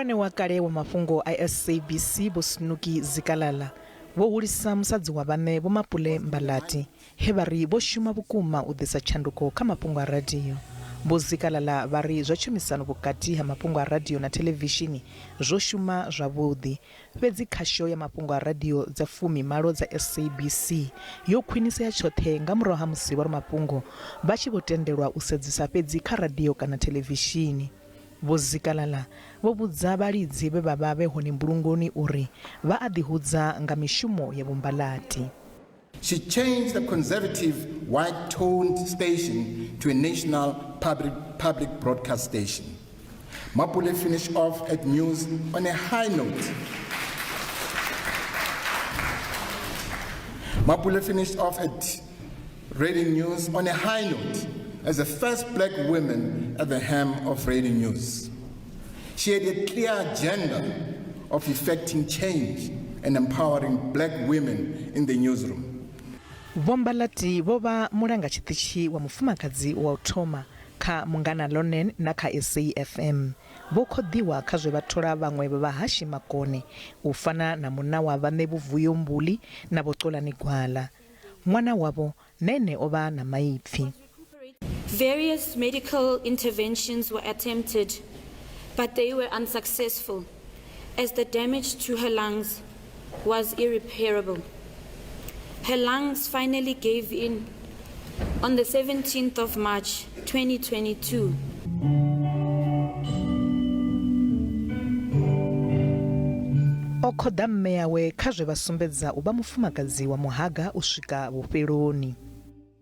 Muhulwane wa kale wa Mafhungo a SABC Bosnuki Zikalala wo hulisa musadzi wa vhane Vho-Mapule Mbulungo he vari vho shuma vhukuma u ḓisa tshanduko kha mafhungo a radio. Vho Zikalala vari zwa tshumisano vhukati ha mafhungo a radio na televishini zwo shuma zwavhuḓi, fhedzi khasho ya mafhungo a radio dza 10 dza SABC yo khwinisea tshoṱhe nga murahu ha musi vha mafhungo vha tshi vho tendelwa u sedzisa fhedzi kha radio kana televishini. Vho Zikalala vho vhudza vhalidzi vhe vha vha vhe hone Mbulungoni uri vha a ḓihudza nga mishumo ya Vho-Mbhalati. She changed the conservative white-toned station to a national public broadcast station. Mapule finished off at news on a high note. Mapule finished off at radio news on a high note as the first black woman at the helm of radio news. She had a clear agenda of effecting change and empowering black women in the newsroom. Vho-Mbhalati vho vha mulanga tshiṱitshi wa mufumakadzi wa u thoma kha Mungana Lonen na kha SAFM. Vho khoḓiwa kha zwe vha thola vhaṅwe vha vhahashi makone u fana na munna wa vhaṋe Vho-Mbhalati na Vho Xolani Gwala. Ṅwana wavho Nene o vha na maipfi. Various medical interventions were attempted, but they were unsuccessful as the damage to her lungs was irreparable. Her lungs finally gave in on the 17th of March 2022. O khoḓa mme yawe kha zwe vha sumbedza u vha mufumakadzi wa muhaga u swika vhufheloni.